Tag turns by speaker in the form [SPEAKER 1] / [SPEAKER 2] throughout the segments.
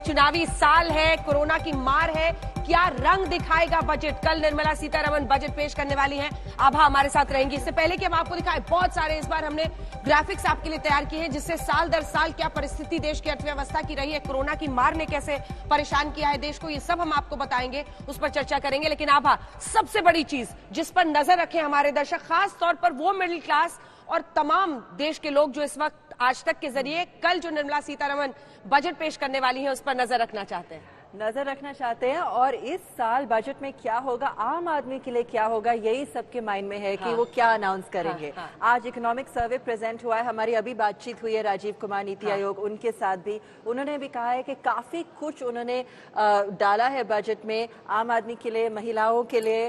[SPEAKER 1] चुनावी साल है, कोरोना की मार है, क्या रंग दिखाएगा बजट। कल निर्मला सीतारमण बजट पेश करने वाली हैं। आभा हमारे साथ रहेंगी। इससे पहले कि हम आपको दिखाएं, बहुत सारे इस बार हमने ग्राफिक्स आपके लिए तैयार किए हैं, जिससे साल दर साल क्या परिस्थिति देश की अर्थव्यवस्था की रही है, कोरोना की मार ने कैसे परेशान किया है देश को, ये सब हम आपको बताएंगे, उस पर चर्चा करेंगे। लेकिन आभा, सबसे बड़ी चीज जिस पर नजर रखें हमारे दर्शक, खास तौर पर वो मिडिल क्लास और तमाम देश के लोग जो इस वक्त आज तक के जरिए कल जो निर्मला सीतारमण बजट पेश करने वाली है उस पर नजर रखना चाहते हैं। और इस साल बजट में क्या होगा, आम आदमी के लिए क्या होगा, यही सबके माइंड में है कि वो क्या अनाउंस करेंगे। आज इकोनॉमिक सर्वे प्रेजेंट हुआ है, हमारी अभी बातचीत हुई है राजीव कुमार नीति आयोग उनके साथ भी, उन्होंने भी कहा है कि काफी कुछ उन्होंने डाला है बजट में आम आदमी के लिए, महिलाओं के लिए,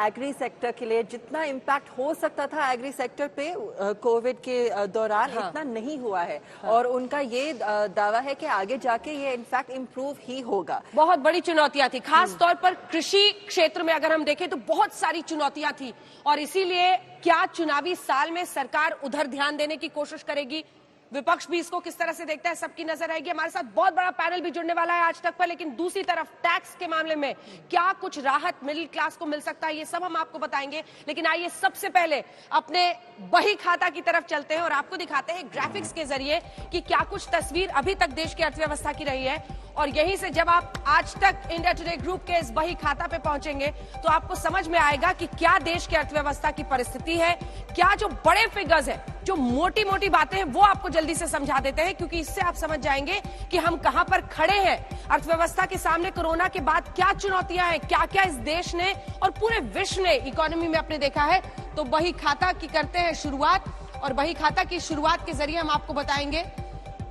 [SPEAKER 1] एग्री सेक्टर के लिए। जितना इम्पैक्ट हो सकता था एग्री सेक्टर पे कोविड के दौरान इतना नहीं हुआ है, और उनका ये दावा है कि आगे जाके ये इनफैक्ट इम्प्रूव ही होगा। बहुत बड़ी चुनौतियां थी, खास तौर पर कृषि क्षेत्र में अगर हम देखें तो बहुत सारी चुनौतियां थी, और इसीलिए क्या चुनावी साल में सरकार उधर ध्यान देने की कोशिश करेगी, विपक्ष भी इसको किस तरह से देखता है, सबकी नजर रहेगी। हमारे साथ बहुत बड़ा पैनल भी जुड़ने वाला है आज तक पर, लेकिन दूसरी तरफ टैक्स के मामले में क्या कुछ राहत मिडिल क्लास को मिल सकता है, ये सब हम आपको बताएंगे। लेकिन आइए सबसे पहले अपने बही खाता की तरफ चलते हैं और आपको दिखाते हैं ग्राफिक्स के जरिए कि क्या कुछ तस्वीर अभी तक देश की अर्थव्यवस्था की रही है। और यहीं से जब आप आज तक इंडिया टुडे ग्रुप के इस बही खाता पे पहुंचेंगे तो आपको समझ में आएगा कि क्या देश की अर्थव्यवस्था की परिस्थिति है, क्या जो बड़े फिगर्स हैं, जो मोटी मोटी बातें हैं, वो आपको जल्दी से समझा देते हैं, क्योंकि इससे आप समझ जाएंगे कि हम कहां पर खड़े हैं। अर्थव्यवस्था के सामने कोरोना के बाद क्या चुनौतियां हैं, क्या क्या इस देश ने और पूरे विश्व ने इकोनॉमी में अपने देखा है। तो बही खाता की करते हैं शुरुआत, और बही खाता की शुरुआत के जरिए हम आपको बताएंगे।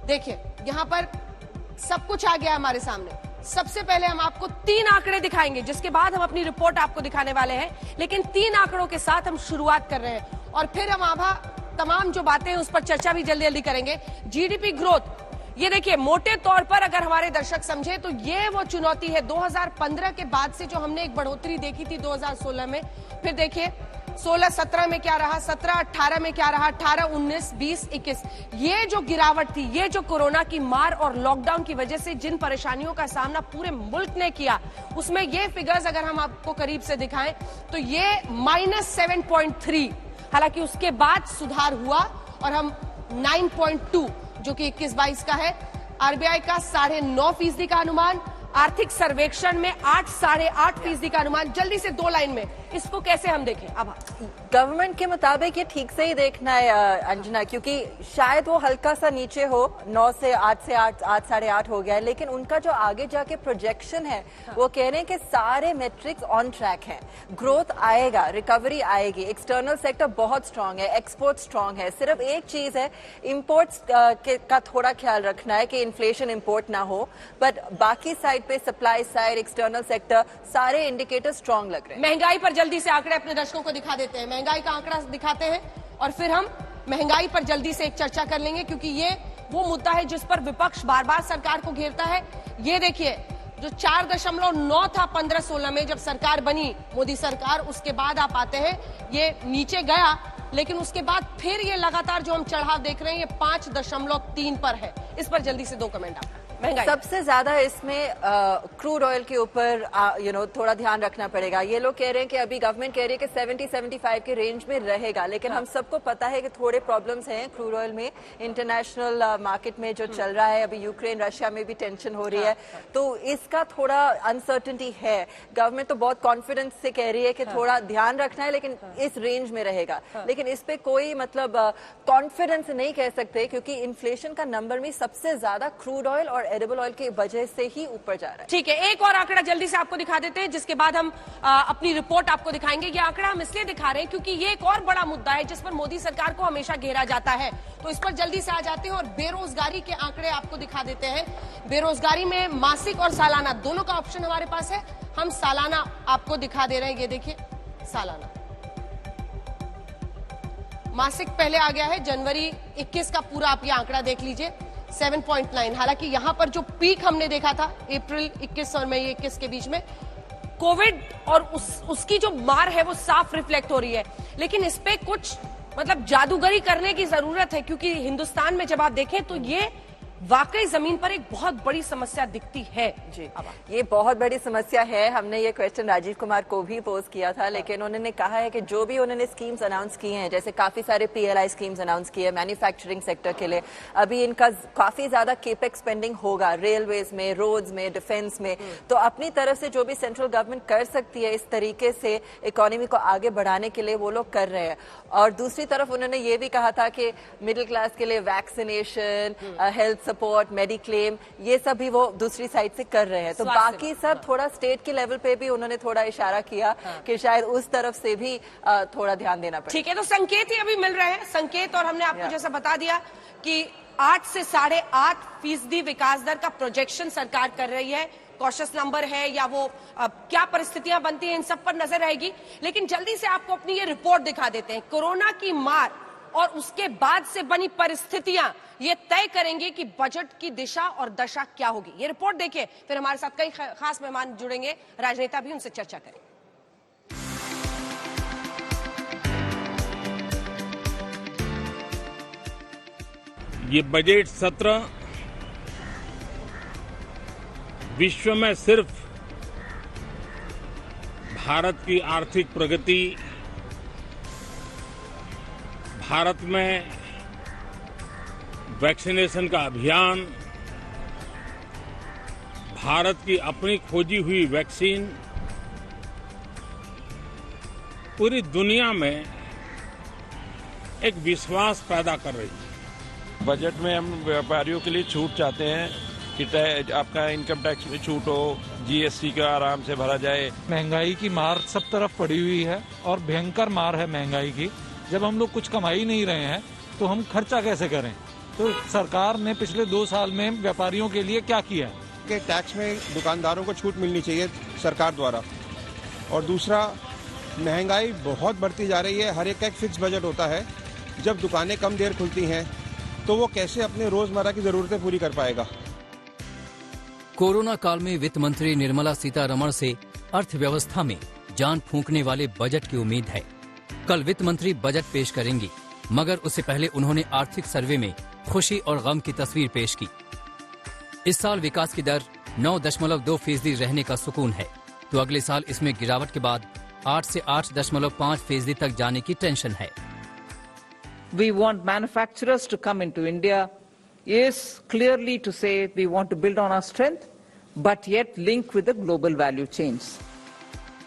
[SPEAKER 1] देखिए यहां पर सब कुछ आ गया हमारे सामने। सबसे पहले हम आपको 3 आंकड़े दिखाएंगे, जिसके बाद हम अपनी रिपोर्ट आपको दिखाने वाले हैं। लेकिन 3 आंकड़ों के साथ हम शुरुआत कर रहे हैं, और फिर हम आभा तमाम जो बातें हैं उस पर चर्चा भी जल्दी जल्दी करेंगे। जीडीपी ग्रोथ, ये देखिए मोटे तौर पर अगर हमारे दर्शक समझे तो ये वो चुनौती है 2015 के बाद से जो हमने एक बढ़ोतरी देखी थी 2016 में। फिर देखिए 16-17 में क्या रहा, 17-18 में क्या रहा, 18-19, 20-21, ये जो गिरावट थी, ये जो कोरोना की मार और लॉकडाउन की वजह से जिन परेशानियों का सामना पूरे मुल्क ने किया, उसमें ये फिगर्स अगर हम आपको करीब से दिखाएं तो ये -7.3, हालांकि उसके बाद सुधार हुआ और हम 9.2 जो कि 21-22 का है। आरबीआई का 9.5% का अनुमान, आर्थिक सर्वेक्षण में 8-8.5% का अनुमान। जल्दी से 2 लाइन में इसको कैसे हम देखें। अब
[SPEAKER 2] गवर्नमेंट के मुताबिक ये ठीक से ही देखना है अंजना, क्योंकि शायद वो हल्का सा नीचे हो, 9 से 8 से 8 साढ़े 8 हो गया है, लेकिन उनका जो आगे जाके प्रोजेक्शन है वो कह रहे हैं कि सारे मेट्रिक्स ऑन ट्रैक हैं, ग्रोथ आएगा, रिकवरी आएगी, एक्सटर्नल सेक्टर बहुत स्ट्रांग है, एक्सपोर्ट स्ट्रांग है। सिर्फ एक चीज है, इम्पोर्ट्स का थोड़ा ख्याल रखना है कि इन्फ्लेशन इम्पोर्ट ना हो, बट बाकी साइड पे सप्लाई साइड, एक्सटर्नल सेक्टर, सारे इंडिकेटर स्ट्रांग लग रहे हैं।
[SPEAKER 1] महंगाई पर जल्दी से आंकड़े अपने दर्शकों को दिखा देते हैं, महंगाई का आंकड़ा दिखाते हैं, और फिर हम महंगाई पर जल्दी से एक चर्चा कर लेंगे, क्योंकि ये वो मुद्दा है जिस पर विपक्ष बार बार सरकार को घेरता है। ये देखिए जो 4.9 था 15-16 में जब सरकार बनी मोदी सरकार, उसके बाद आप आते हैं ये नीचे गया, लेकिन उसके बाद फिर ये लगातार जो हम चढ़ाव देख रहे हैं ये 5.3 पर है। इस पर जल्दी से 2 कमेंट आप। महंगाई
[SPEAKER 2] सबसे ज्यादा इसमें क्रूड ऑयल के ऊपर थोड़ा ध्यान रखना पड़ेगा। ये लोग कह रहे हैं कि अभी गवर्नमेंट कह रही है कि 70-75 के रेंज में रहेगा, लेकिन हम सबको पता है कि थोड़े प्रॉब्लम्स हैं क्रूड ऑयल में, इंटरनेशनल मार्केट में जो चल रहा है, अभी यूक्रेन रशिया में भी टेंशन हो रही है, तो इसका थोड़ा अनसर्टेनिटी है। गवर्नमेंट तो बहुत कॉन्फिडेंस से कह रही है कि थोड़ा ध्यान रखना है, लेकिन इस रेंज में रहेगा। लेकिन इस पे कोई मतलब कॉन्फिडेंस नहीं कह सकते, क्योंकि इन्फ्लेशन का नंबर में सबसे ज्यादा क्रूड ऑयल और एडिबल ऑयल की वजह से ही ऊपर जा रहा है।
[SPEAKER 1] ठीक है, एक और आंकड़ा जल्दी से आपको दिखा देते हैं, जिसके बाद हम अपनी रिपोर्ट आपको दिखाएंगे। ये आंकड़ा हम इसलिए दिखा रहे हैं क्योंकि ये एक और बड़ा मुद्दा है जिस पर मोदी सरकार को हमेशा घेरा जाता है, तो इस पर जल्दी से आ जाते हैं और बेरोजगारी के आंकड़े आपको दिखा देते हैं। बेरोजगारी में मासिक और सालाना दोनों का ऑप्शन हमारे पास है। हम सालाना आपको दिखा दे रहे हैं, ये देखिए सालाना। मासिक पहले आ गया है, जनवरी 21 का पूरा आप ये आंकड़ा देख लीजिए, 7.9। हालांकि यहां पर जो पीक हमने देखा था अप्रैल 21 और मई 21 के बीच में, कोविड और उसकी जो मार है वो साफ रिफ्लेक्ट हो रही है। लेकिन इस पे कुछ मतलब जादूगरी करने की जरूरत है, क्योंकि हिंदुस्तान में जब आप देखें तो ये वाकई जमीन पर एक बहुत बड़ी समस्या दिखती है।
[SPEAKER 2] जी, ये बहुत बड़ी समस्या है। हमने ये क्वेश्चन राजीव कुमार को भी पोज किया था, लेकिन उन्होंने कहा है कि जो भी उन्होंने स्कीम्स अनाउंस की हैं, जैसे काफी सारे PLI स्कीम्स अनाउंस किए मैन्युफैक्चरिंग सेक्टर के लिए, अभी इनका काफी ज्यादा केपेक्स स्पेंडिंग होगा रेलवेज में, रोड्स में, डिफेंस में। तो अपनी तरफ से जो भी सेंट्रल गवर्नमेंट कर सकती है इस तरीके से इकोनॉमी को आगे बढ़ाने के लिए वो लोग कर रहे हैं। और दूसरी तरफ उन्होंने ये भी कहा था कि मिडिल क्लास के लिए वैक्सीनेशन, हेल्थ सपोर्ट, मेडिक्लेम, ये सब भी वो दूसरी साइड से कर रहे हैं। तो बाकी सब थोड़ा स्टेट के लेवल पे भी उन्होंने थोड़ा इशारा किया कि शायद उस तरफ से भी थोड़ा ध्यान देना पड़े।
[SPEAKER 1] ठीक है, तो संकेत ही अभी मिल रहे हैं, संकेत। और हमने आपको जैसा बता दिया कि 8 से 8.5% विकास दर का प्रोजेक्शन सरकार कर रही है। कॉशियस नंबर है या वो क्या परिस्थितियां बनती हैं, इन सब पर नजर रहेगी। लेकिन जल्दी से आपको अपनी ये रिपोर्ट दिखा देते हैं। कोरोना की मार और उसके बाद से बनी परिस्थितियां ये तय करेंगे कि बजट की दिशा और दशा क्या होगी। ये रिपोर्ट देखिए, फिर हमारे साथ कई खास मेहमान जुड़ेंगे, राजनेता भी, उनसे चर्चा करेंगे।
[SPEAKER 3] ये बजट सत्र विश्व में सिर्फ भारत की आर्थिक प्रगति, भारत में वैक्सीनेशन का अभियान, भारत की अपनी खोजी हुई वैक्सीन पूरी दुनिया में एक विश्वास पैदा कर रही है।
[SPEAKER 4] बजट में हम व्यापारियों के लिए छूट चाहते हैं कि आपका इनकम टैक्स में छूट हो, GST का आराम से भरा जाए।
[SPEAKER 5] महंगाई की मार सब तरफ पड़ी हुई है और भयंकर मार है महंगाई की। जब हम लोग कुछ कमा ही नहीं रहे हैं तो हम खर्चा कैसे करें? तो सरकार ने पिछले 2 साल में व्यापारियों के लिए क्या किया है?
[SPEAKER 6] कि टैक्स में दुकानदारों को छूट मिलनी चाहिए सरकार द्वारा। और दूसरा, महंगाई बहुत बढ़ती जा रही है। हर एक का एक फिक्स बजट होता है। जब दुकानें कम देर खुलती हैं तो वो कैसे अपने रोजमर्रा की जरूरतें पूरी कर पाएगा?
[SPEAKER 7] कोरोना काल में वित्त मंत्री निर्मला सीतारमण से अर्थव्यवस्था में जान फूंकने वाले बजट की उम्मीद है। कल वित्त मंत्री बजट पेश करेंगी, मगर उससे पहले उन्होंने आर्थिक सर्वे में खुशी और गम की तस्वीर पेश की। इस साल विकास की दर 9.2% रहने का सुकून है, तो अगले साल इसमें गिरावट के बाद 8 से 8.5% तक जाने की टेंशन है।
[SPEAKER 8] We want manufacturers to come into India is clearly to say we want to build on our strength, but yet link with the global value chains.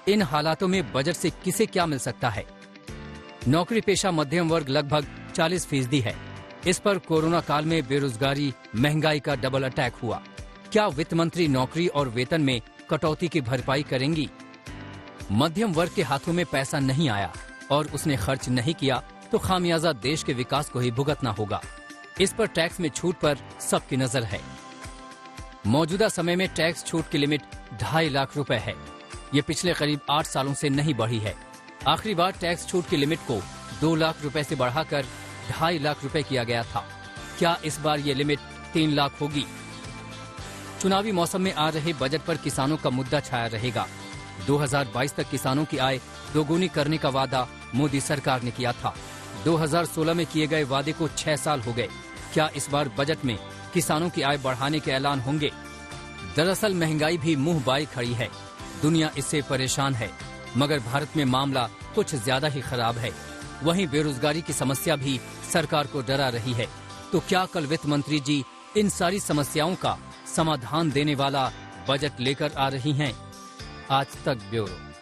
[SPEAKER 7] इन हालातों में बजट से किसे क्या मिल सकता है? नौकरी पेशा मध्यम वर्ग लगभग 40% है। इस पर कोरोना काल में बेरोजगारी, महंगाई का डबल अटैक हुआ। क्या वित्त मंत्री नौकरी और वेतन में कटौती की भरपाई करेंगी? मध्यम वर्ग के हाथों में पैसा नहीं आया और उसने खर्च नहीं किया तो खामियाजा देश के विकास को ही भुगतना होगा। इस पर टैक्स में छूट पर सबकी नजर है। मौजूदा समय में टैक्स छूट की लिमिट 2.5 लाख रुपए है। ये पिछले करीब 8 सालों से नहीं बढ़ी है। आखिरी बार टैक्स छूट की लिमिट को 2 लाख रुपए से बढ़ाकर 2.5 लाख रुपए किया गया था। क्या इस बार ये लिमिट 3 लाख होगी? चुनावी मौसम में आ रहे बजट पर किसानों का मुद्दा छाया रहेगा। 2022 तक किसानों की आय दोगुनी करने का वादा मोदी सरकार ने किया था। 2016 में किए गए वादे को 6 साल हो गए। क्या इस बार बजट में किसानों की आय बढ़ाने के ऐलान होंगे? दरअसल महंगाई भी मुंह बाई खड़ी है। दुनिया इससे परेशान है, मगर भारत में मामला कुछ ज्यादा ही खराब है। वहीं बेरोजगारी की समस्या भी सरकार को डरा रही है। तो क्या कल वित्त मंत्री जी इन सारी समस्याओं का समाधान देने वाला बजट लेकर आ रही हैं? आज तक ब्यूरो।